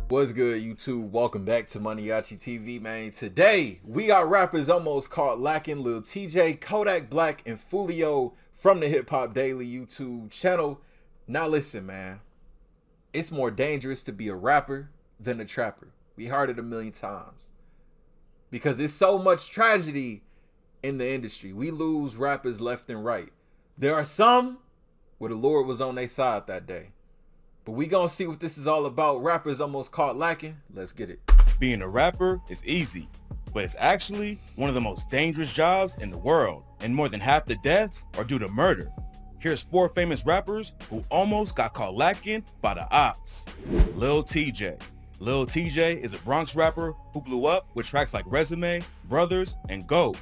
What's good, YouTube? Welcome back to MANIACITV, man. Today, we got rappers almost caught lacking. Lil Tjay, Kodak Black, and Foolio from the Hip Hop Daily YouTube channel. Now listen, man. It's more dangerous to be a rapper than a trapper. We heard it a million times. Because there's so much tragedy in the industry. We lose rappers left and right. There are some where the Lord was on their side that day. But we gonna see what this is all about. Rappers almost caught lacking. Let's get it. Being a rapper is easy, but it's actually one of the most dangerous jobs in the world, and more than half the deaths are due to murder. Here's 4 famous rappers who almost got caught lacking by the ops. Lil Tjay. Lil Tjay is a Bronx rapper who blew up with tracks like Resume, Brothers, and Go.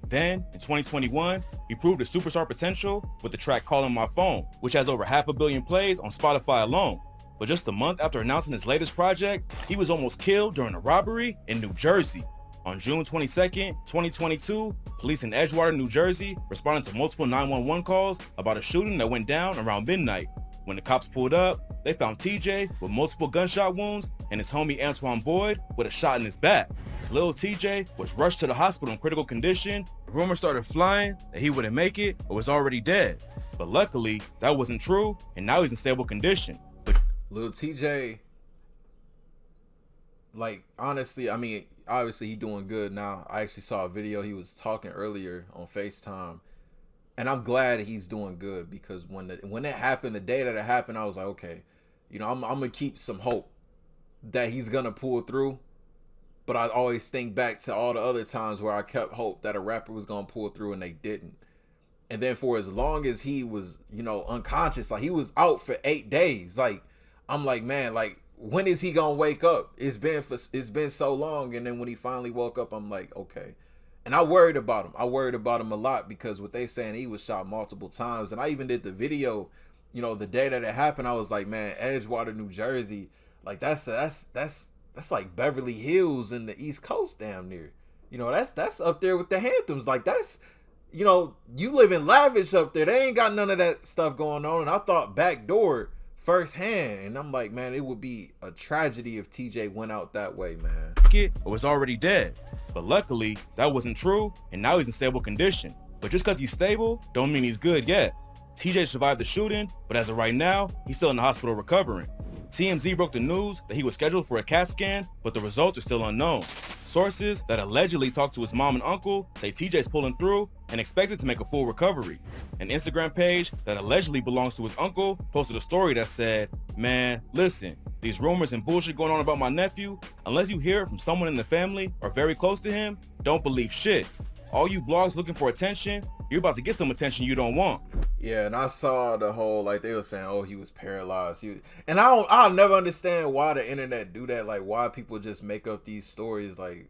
Then, in 2021, he proved his superstar potential with the track Calling My Phone, which has over 500 million plays on Spotify alone. But just a month after announcing his latest project, he was almost killed during a robbery in New Jersey. On June 22nd, 2022, police in Edgewater, New Jersey responded to multiple 911 calls about a shooting that went down around midnight. When the cops pulled up, they found Tjay with multiple gunshot wounds and his homie Antoine Boyd with a shot in his back. Lil Tjay was rushed to the hospital in critical condition. Rumors started flying that he wouldn't make it or was already dead. But luckily, that wasn't true, and now he's in stable condition. Lil Tjay, like, honestly, I mean, obviously he doing good now. I actually saw a video. He was talking earlier on FaceTime. And I'm glad he's doing good, because when it happened, the day that it happened, I was like, okay, you know, I'm going to keep some hope that he's going to pull through. But I always think back to all the other times where I kept hope that a rapper was going to pull through and they didn't. And then for as long as he was, you know, unconscious, like he was out for 8 days. Like, I'm like, man, like, when is he going to wake up? It's been so long. And then when he finally woke up, I'm like, okay. And I worried about him. I worried about him a lot, because what they saying, he was shot multiple times. And I even did the video, you know, the day that it happened. I was like, man, Edgewater, New Jersey, like that's like Beverly Hills in the East Coast damn near. You know, that's up there with the Hamptons. Like, that's, you know, you live in lavish up there. They ain't got none of that stuff going on. And I thought backdoor firsthand. And I'm like, man, it would be a tragedy if Tjay went out that way, man. Or was already dead. But luckily, that wasn't true, and now he's in stable condition. But just because he's stable, don't mean he's good yet. Tjay survived the shooting, but as of right now, he's still in the hospital recovering. TMZ broke the news that he was scheduled for a CAT scan, but the results are still unknown. Sources that allegedly talked to his mom and uncle say Tjay's pulling through and expected to make a full recovery. An Instagram page that allegedly belongs to his uncle posted a story that said, man, listen, these rumors and bullshit going on about my nephew, unless you hear it from someone in the family or very close to him, don't believe shit. All you blogs looking for attention, you're about to get some attention you don't want. Yeah, and I saw the whole, like, they were saying, oh, he was paralyzed. And I'll never understand why the internet do that. Like, why people just make up these stories. Like,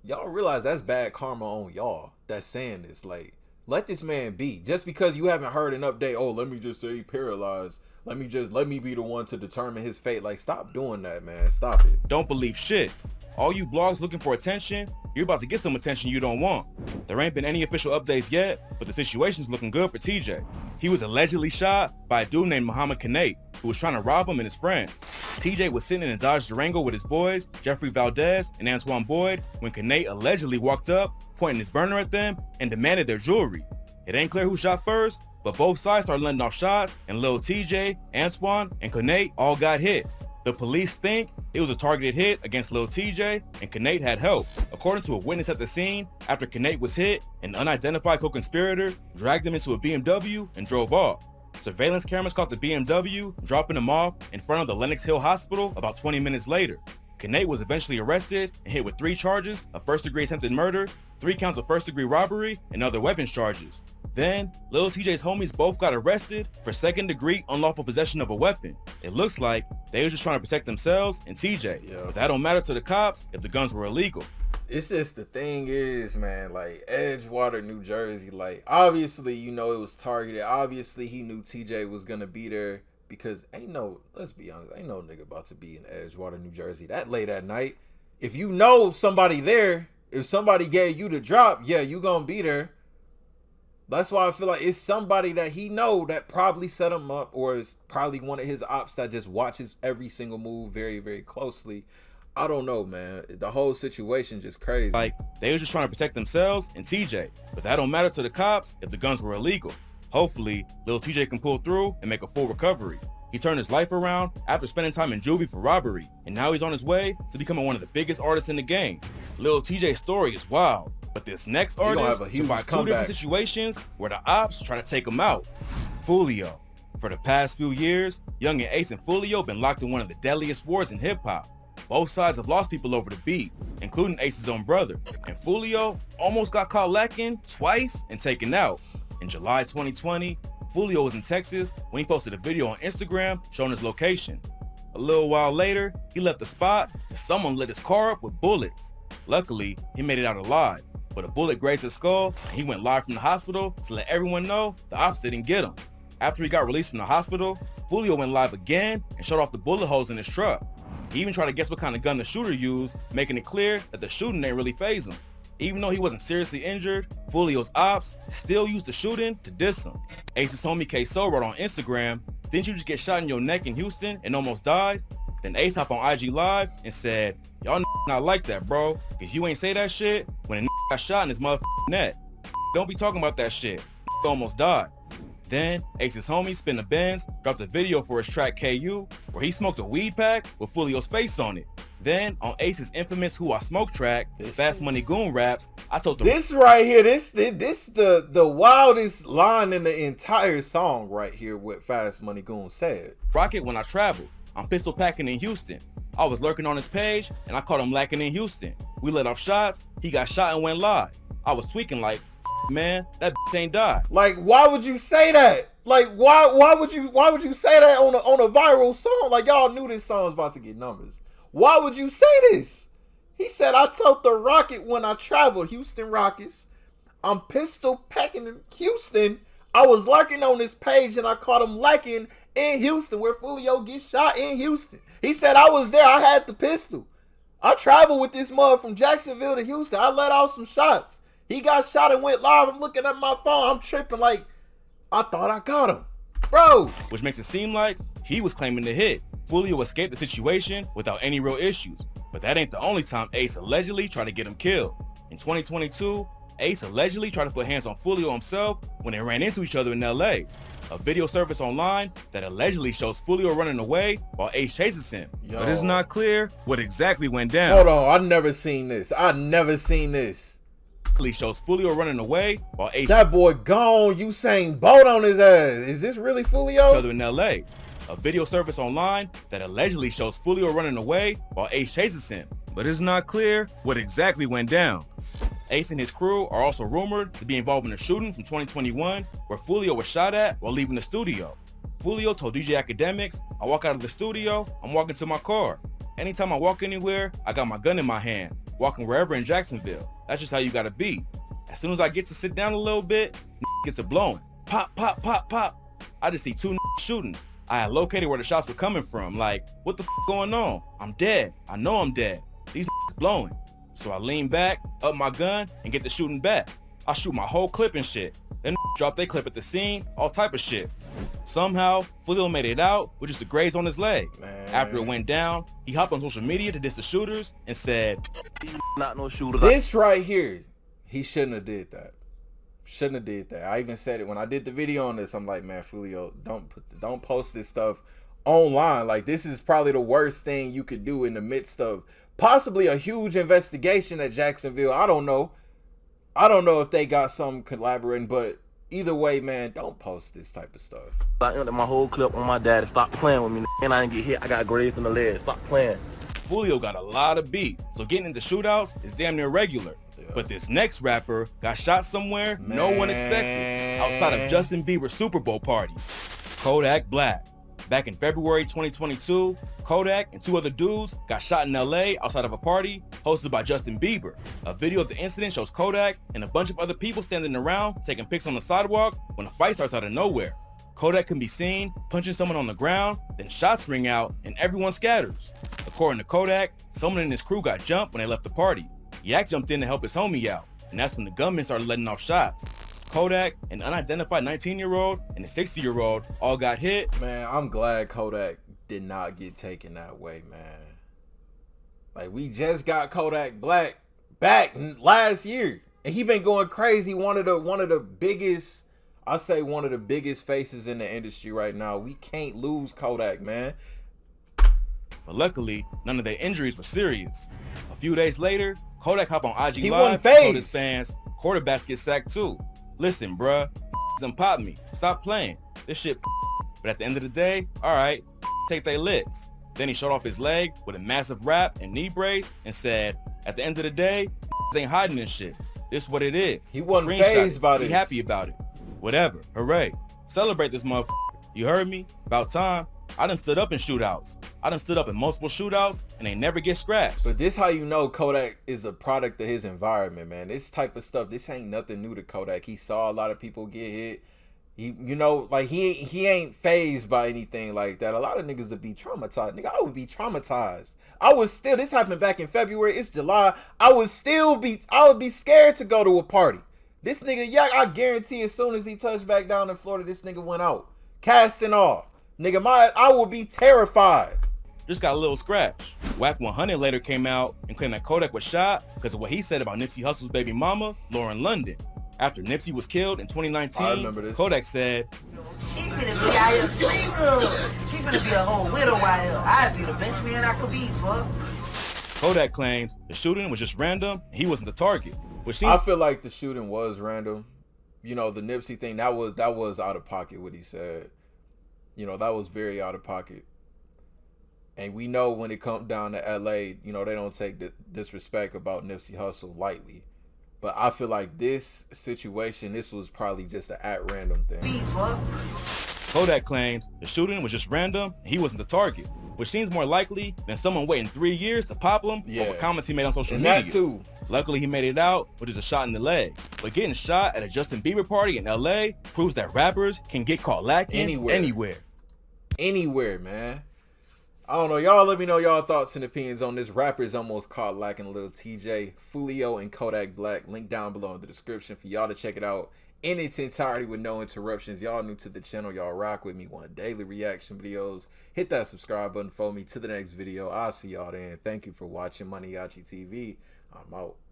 y'all realize that's bad karma on y'all that's saying this. Like, let this man be. Just because you haven't heard an update, oh, let me just say he paralyzed. Let me be the one to determine his fate. Like, stop doing that, man. Stop it. Don't believe shit. All you blogs looking for attention, you're about to get some attention you don't want. There ain't been any official updates yet, but the situation's looking good for Tjay. He was allegedly shot by a dude named Muhammad Kanate, who was trying to rob him and his friends. Tjay was sitting in a Dodge Durango with his boys, Jeffrey Valdez and Antoine Boyd, when Kanate allegedly walked up, pointing his burner at them, and demanded their jewelry. It ain't clear who shot first, but both sides started letting off shots, and Lil Tjay, Antoine, and Kanate all got hit. The police think it was a targeted hit against Lil Tjay, and Kanate had help. According to a witness at the scene, after Kanate was hit, an unidentified co-conspirator dragged him into a BMW and drove off. Surveillance cameras caught the BMW dropping him off in front of the Lenox Hill Hospital about 20 minutes later. Kanate was eventually arrested and hit with 3 charges of first-degree attempted murder, 3 counts of first-degree robbery, and other weapons charges. Then, Lil Tjay's homies both got arrested for second-degree unlawful possession of a weapon. It looks like they were just trying to protect themselves and Tjay. Yeah. But that don't matter to the cops if the guns were illegal. It's just, the thing is, man, like, Edgewater, New Jersey, like, obviously, you know, it was targeted. Obviously, he knew Tjay was gonna be there, because let's be honest, ain't no nigga about to be in Edgewater, New Jersey that late at night. If you know somebody there, if somebody gave you the drop, yeah, you gonna be there. That's why I feel like it's somebody that he know that probably set him up, or is probably one of his ops that just watches every single move very, very closely. I don't know, man. The whole situation just crazy. Like, they were just trying to protect themselves and TJ, but that don't matter to the cops if the guns were illegal. Hopefully, Lil Tjay can pull through and make a full recovery. He turned his life around after spending time in juvie for robbery, and now he's on his way to becoming one of the biggest artists in the game. Lil Tjay's story is wild, but this next artist survived two different situations where the ops try to take him out. Foolio. For the past few years, Yungeen Ace and Foolio been locked in one of the deadliest wars in hip-hop. Both sides have lost people over the beat, including Ace's own brother, and Foolio almost got caught lacking twice and taken out. In July 2020, Foolio was in Texas when he posted a video on Instagram showing his location. A little while later, he left the spot and someone lit his car up with bullets. Luckily, he made it out alive, but a bullet grazed his skull and he went live from the hospital to let everyone know the ops didn't get him. After he got released from the hospital, Foolio went live again and showed off the bullet holes in his truck. He even tried to guess what kind of gun the shooter used, making it clear that the shooting didn't really faze him. Even though he wasn't seriously injured, Foolio's ops still used the shooting to diss him. Ace's homie K-So wrote on Instagram, "Didn't you just get shot in your neck in Houston and almost died?" Then Ace hopped on IG Live and said, "Y'all not like that, bro, cause you ain't say that shit when a got shot in his motherfucking neck. Don't be talking about that shit. Almost died." Then Ace's homie Spin the Benz dropped a video for his track KU where he smoked a weed pack with Foolio's face on it. Then on Ace's infamous Who I Smoke track, Fast Money Goon raps, I told the this right here, this the wildest line in the entire song right here. What Fast Money Goon said. Rocket when I traveled. I'm pistol packing in Houston. I was lurking on his page and I caught him lacking in Houston. We let off shots. He got shot and went live. I was tweaking like, man, that ain't died. Like, why would you say that? Like, why would you say that on a viral song? Like, y'all knew this song was about to get numbers. Why would you say this? He said, I told the Rocket when I traveled, Houston Rockets. I'm pistol packing in Houston. I was lurking on this page and I caught him lacking in Houston, where Foolio gets shot in Houston. He said, I was there. I had the pistol. I traveled with this mud from Jacksonville to Houston. I let out some shots. He got shot and went live. I'm looking at my phone. I'm tripping like, I thought I got him. Bro. Which makes it seem like he was claiming the hit. Foolio escaped the situation without any real issues. But that ain't the only time Ace allegedly tried to get him killed. In 2022, Ace allegedly tried to put hands on Foolio himself when they ran into each other in LA. A video surfaced online that allegedly shows Foolio running away while Ace chases him. Yo. But it's not clear what exactly went down. Hold on, I never seen this. Shows Foolio running away while Ace that boy gone. Usain Bolt on his ass. Is this really Foolio? in LA. A video surfaced online that allegedly shows Foolio running away while Ace chases him, but it's not clear what exactly went down. Ace and his crew are also rumored to be involved in a shooting from 2021 where Foolio was shot at while leaving the studio. Foolio told DJ Academics, I walk out of the studio, I'm walking to my car. Anytime I walk anywhere, I got my gun in my hand, walking wherever in Jacksonville. That's just how you gotta be. As soon as I get to sit down a little bit, gets a blowing. Pop, pop, pop, pop. I just see two shooting. I had located where the shots were coming from. Like, what the going on? I'm dead. I know I'm dead. These blowing. So I lean back, up my gun, and get the shooting back. I shoot my whole clip and shit. Then drop their clip at the scene, all type of shit. Somehow, Foolio made it out with just a graze on his leg. Man. After it went down, he hopped on social media to diss the shooters and said, not no shooter. This right here, he shouldn't have did that. Shouldn't have did that. I even said it when I did the video on this. I'm like, man, Foolio, don't post this stuff online. Like, this is probably the worst thing you could do in the midst of possibly a huge investigation at Jacksonville. I don't know if they got some collaborating, but either way, man, don't post this type of stuff. I ended my whole clip on my daddy. Stop playing with me, and I didn't get hit. I got grazed in the leg. Stop playing. Foolio got a lot of beat, so getting into shootouts is damn near regular. Yeah. But this next rapper got shot somewhere no one expected, outside of Justin Bieber's Super Bowl party. Kodak Black. Back in February 2022, Kodak and two other dudes got shot in LA outside of a party hosted by Justin Bieber. A video of the incident shows Kodak and a bunch of other people standing around taking pics on the sidewalk when a fight starts out of nowhere. Kodak can be seen punching someone on the ground, then shots ring out and everyone scatters. According to Kodak, someone in his crew got jumped when they left the party. Yak jumped in to help his homie out, and that's when the gunman started letting off shots. Kodak, an unidentified 19-year-old, and a 60-year-old all got hit. Man, I'm glad Kodak did not get taken that way, man. Like, we just got Kodak Black back last year, and he been going crazy. One of the biggest, I say one of the biggest faces in the industry right now. We can't lose Kodak, man. But luckily, none of their injuries were serious. A few days later, Kodak hopped on IG He Live won and told his phase. fans, quarterbacks get sacked too. Listen, bruh, and pop me. Stop playing. This shit. But at the end of the day, all right, take their licks. Then he showed off his leg with a massive wrap and knee brace and said, at the end of the day, ain't hiding this shit. This is what it is. He wasn't Screenshot fazed it. by Be this. happy about it. Whatever. Hooray. Celebrate this motherfucker. You heard me? About time. I done stood up in shootouts. I done stood up in multiple shootouts and they never get scratched. But this how you know Kodak is a product of his environment, man. This type of stuff, this ain't nothing new to Kodak. He saw a lot of people get hit. He, you know, like he ain't fazed by anything like that. A lot of niggas would be traumatized. Nigga, I would be traumatized. I was still, this happened back in February. It's July. I would be scared to go to a party. This nigga, yeah, I guarantee as soon as he touched back down in Florida, this nigga went out. Casting off. Nigga, I would be terrified. Just got a little scratch. Whack 100 later came out and claimed that Kodak was shot because of what he said about Nipsey Hussle's baby mama, Lauren London. After Nipsey was killed in 2019, I remember this. Kodak said, She finna be out here single. She finna be a whole widow out here. I'd be the best man I could be, fuck. Kodak claims the shooting was just random and he wasn't the target. Which I seems feel like the shooting was random. You know, the Nipsey thing, that was out of pocket what he said. You know, that was very out of pocket. And we know when it comes down to LA, you know, they don't take the disrespect about Nipsey Hussle lightly. But I feel like this situation, this was probably just an at random thing. Be, fuck. Kodak claims the shooting was just random and he wasn't the target, which seems more likely than someone waiting 3 years to pop him over comments he made on social And media. that too. Luckily, he made it out with just a shot in the leg. But getting shot at a Justin Bieber party in LA proves that rappers can get caught lacking anywhere. Anywhere, man. I don't know. Y'all let me know y'all thoughts and opinions on this. Rappers almost caught lacking. Lil Tjay, Foolio, and Kodak Black. Link down below in the description for y'all to check it out in its entirety with no interruptions. Y'all new to the channel. Y'all rock with me. Want daily reaction videos. Hit that subscribe button for me. To the next video. I'll see y'all then. Thank you for watching MANIACITV. I'm out.